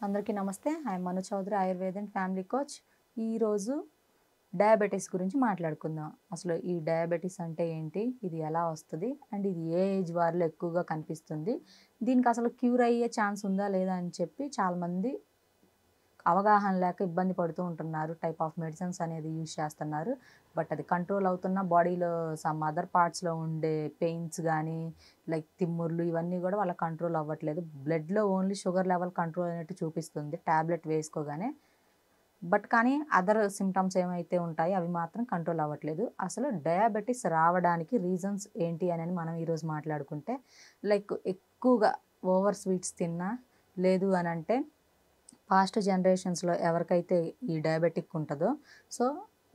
అందరికీ నమస్తే. I'm Manu Chaudhary, Ayurveda and family coach. ఈరోజు డయాబెటీస్ గురించి మాట్లాడుకుందాం. అసలు ఈ డయాబెటీస్ అంటే ఏంటి? ఇది ఎలా వస్తది? అండ్ ఇది ఏ ఏజ్ వారిలో ఎక్కువగా కనిపిస్తుంది? దీనికి అసలు క్యూర్ అయ్యే ఛాన్స్ ఉందా లేదా అని చెప్పి చాలామంది అవగాహన లేక ఇబ్బంది పడుతూ ఉంటున్నారు. టైప్ ఆఫ్ మెడిసిన్స్ అనేది యూజ్ చేస్తున్నారు. బట్ అది కంట్రోల్ అవుతున్న బాడీలో సమ్ అదర్ పార్ట్స్‌లో ఉండే పెయిన్స్ గానీ, లైక్ తిమ్ముర్లు ఇవన్నీ గూడా వాళ్ళకి కంట్రోల్ అవ్వట్లేదు. బ్లడ్‌లో ఓన్లీ షుగర్ లెవెల్ కంట్రోల్ అయినట్టు చూపిస్తుంది టాబ్లెట్ వేసుకోగానే. బట్ కానీ అదర్ సింప్టమ్స్ ఏమైతే ఉంటాయో అవి మాత్రం కంట్రోల్ అవ్వట్లేదు. అసలు డయాబెటిస్ రావడానికి రీజన్స్ ఏంటి అనేది మనం ఈరోజు మాట్లాడుకుంటే, లైక్ ఎక్కువగా ఓవర్ స్వీట్స్ తిన్నా, లేదు అనంటే పాస్ట్ జనరేషన్స్‌లో ఎవరికైతే ఈ డయాబెటిక్ ఉంటదో, సో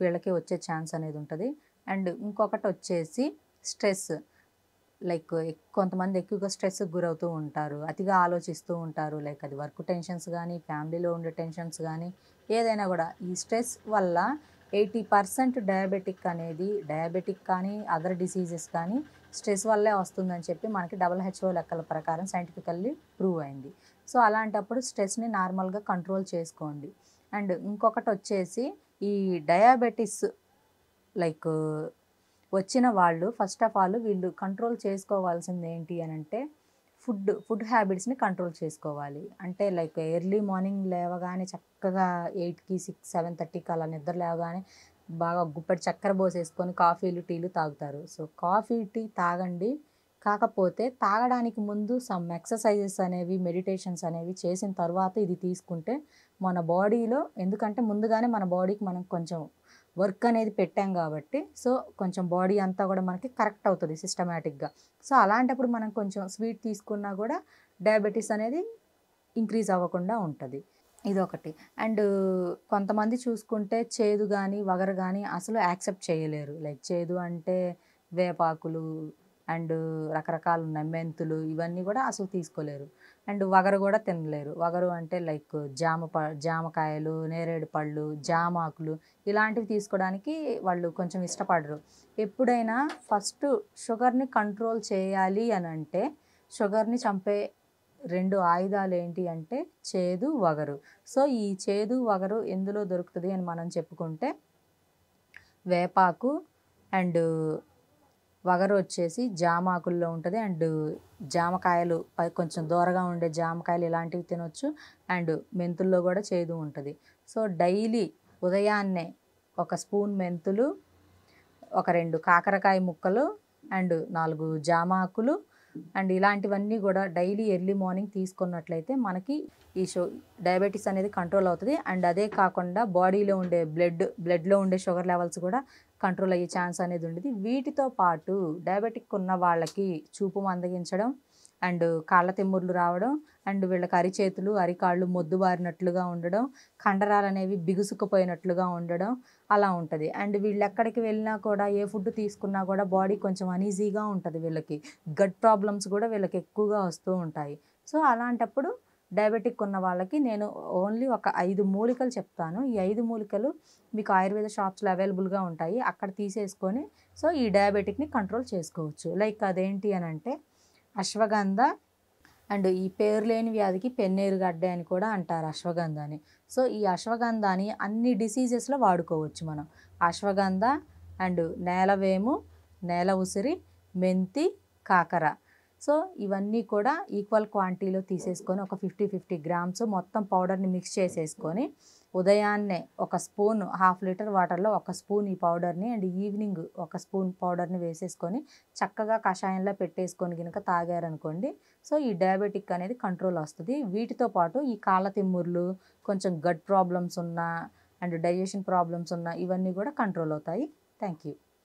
వీళ్ళకి వచ్చే ఛాన్స్ అనేది ఉంటది. And ఇంకొకటొచ్చేసి stress. లైక్ కొంతమంది ఎక్కువగా స్ట్రెస్‌కి గురవుతూ ఉంటారు. అతిగా ఆలోచిస్తూ ఉంటారు. లైక్ అది వర్క్ టెన్షన్స్ గానీ, ఫ్యామిలీలో ఉండే టెన్షన్స్ గానీ, ఏదైనా గూడా ఈ స్ట్రెస్ వల్ల 80% డయాబెటిక్ కానీ, అదర్ డిసీజెస్ కానీ స్ట్రెస్ వల్లే వస్తుందని చెప్పి మనకి WHO లెక్కల ప్రకారం సైంటిఫికల్లీ ప్రూవ్ అయింది. సో, అలాంటప్పుడు స్ట్రెస్‌ని నార్మల్‌గా కంట్రోల్ చేసుకోండి. అండ్ ఇంకొకటొచ్చేసి ఈ డయాబెటిస్ లైక్ వచ్చిన వాళ్ళు ఫస్ట్ ఆఫ్ ఆల్ వీళ్ళు కంట్రోల్ చేసుకోవాల్సింది ఏంటి అనంటే ఫుడ్ హ్యాబిట్స్‌ని కంట్రోల్ చేసుకోవాలి. అంటే లైక్ ఎర్లీ మార్నింగ్ లేవగానే చక్కగా 8కి, 6, 7:30కి అలా నిద్ర లేవగానే బాగా గుప్పెడు చక్కెర పోసేసుకొని కాఫీలు, టీలు తాగుతారు. సో, కాఫీ, టీ తాగండి. కాకపోతే తాగడానికి ముందు సమ్ ఎక్సర్‌సైజెస్ అనేవి, మెడిటేషన్స్ అనేవి చేసిన తర్వాత ఇది తీసుకుంటే మన బాడీలో, ఎందుకంటే ముందుగానే మన బాడీకి మనం కొంచెం వర్క్ అనేది పెట్టాం కాబట్టి, సో కొంచెం బాడీ అంతా కూడా మనకి కరెక్ట్ అవుతది సిస్టమాటిక్‌గా. సో, అలాంటప్పుడు మనం కొంచెం స్వీట్ తీసుకున్నా కూడా డయాబెటిస్ అనేది ఇంక్రీజ్ అవ్వకుండా ఉంటది. ఇదొకటి. అండ్ కొంతమంది చూసుకుంటే చేదు గానీ, వగరు గానీ అసలు యాక్సెప్ట్ చేయలేరు. లైక్ చేదు అంటే వేపాకులు అండ్ రకరకాలున్నాయి. మెంతులు ఇవన్నీ గూడా అసలు తీసుకోలేరు. అండ్ వగరు గూడా తినలేరు. వగరు అంటే లైక్ జామకాయలు, నేరేడు పళ్ళు, జామాకులు ఇలాంటివి తీసుకోవడానికి వాళ్ళు కొంచెం ఇష్టపడరు. ఎప్పుడైనా ఫస్ట్ షుగర్‌ని కంట్రోల్ చేయాలి అనంటే, షుగర్‌ని చంపే 2 ఆయుధాలేంటి అంటే చేదు, వగరు. సో, ఈ చేదు, వగరు ఎందులో దొరుకుతది అని మనం చెప్పుకుంటే వేపాకు అండ్ వగరు వచ్చేసి జామాకుల్లో ఉంటది. అండ్ జామకాయలు కొంచెం దూరగా ఉండే జామకాయలు ఇలాంటివి తినొచ్చు. అండ్ మెంతుల్లో గూడా చేదు ఉంటది. సో, డైలీ ఉదయాన్నే ఒక స్పూన్ మెంతులు, ఒక 2 కాకరకాయ ముక్కలు అండ్ 4 జామాకులు అండ్ ఇలాంటివన్నీ గూడా డైలీ ఎర్లీ మార్నింగ్ తీసుకున్నట్లయితే మనకి ఈ డయాబెటిస్ అనేది కంట్రోల్ అవుతది. అండ్ అదే కాకుండా బాడీలో ఉండే బ్లడ్‌లో ఉండే షుగర్ లెవెల్స్ కూడా కంట్రోల్ అయ్యే ఛాన్స్ అనేది ఉండేది. వీటితో పాటు డయాబెటిక్ ఉన్న వాళ్ళకి చూపు మందగించడం అండ్ కాళ్ళ తిమ్ముర్లు రావడం అండ్ వీళ్ళకి అరిచేతులు, అరికాళ్ళు మొద్దుబారినట్లుగా ఉండడం, కండరాలనేవి బిగుసుకుపోయినట్లుగా ఉండడం అలా ఉంటది. అండ్ వీళ్ళెక్కడికి వెళ్ళినా కూడా ఏ ఫుడ్ తీసుకున్నా కూడా బాడీ కొంచెం అనీజీగా ఉంటది వీళ్ళకి. గట్ ప్రాబ్లమ్స్ కూడా వీళ్ళకి ఎక్కువగా వస్తూ ఉంటాయి. సో, అలాంటప్పుడు డయాబెటిక్ ఉన్న వాళ్ళకి నేను ఓన్లీ ఒక 5 మూలికలు చెప్తాను. ఈ 5 మూలికలు మీకు ఆయుర్వేద షాప్స్‌లో అవైలబుల్‌గా ఉంటాయి. అక్కడ తీసేసుకొని సో, ఈ డయాబెటిక్‌ని కంట్రోల్ చేసుకోవచ్చు. లైక్ అదేంటి అనంటే అశ్వగంధ అండ్ ఈ పేరులేని వ్యాధికి పెన్నేరుగడ్డ అని కూడా అంటారు అశ్వగంధాని. సో, ఈ అశ్వగంధాని అన్ని డిసీజెస్‌లో వాడుకోవచ్చు మనం. అశ్వగంధ అండ్ నేలవేము, నేల ఉసిరి, మెంతి, కాకర. సో, ఇవన్నీ కూడా ఈక్వల్ క్వాంటిటీలో తీసేసుకొని ఒక 50 గ్రామ్స్ మొత్తం పౌడర్‌ని మిక్స్ చేసేసుకొని ఉదయాన్నే ఒక స్పూన్, హాఫ్ లీటర్ వాటర్‌లో ఒక స్పూన్ ఈ పౌడర్‌ని అండ్ ఈవినింగ్ ఒక స్పూన్ పౌడర్‌ని వేసేసుకొని చక్కగా కషాయంలో పెట్టేసుకొని గనుక తాగారనుకోండి, సో, ఈ డయాబెటిక్ అనేది కంట్రోల్ వస్తది. వీటితో పాటు ఈ కాళ్ళ తిమ్ముర్లు, కొంచెం గట్ ప్రాబ్లమ్స్ ఉన్న అండ్ డైజెషన్ ప్రాబ్లమ్స్ ఉన్న ఇవన్నీ కూడా కంట్రోల్ అవుతాయి. Thank you.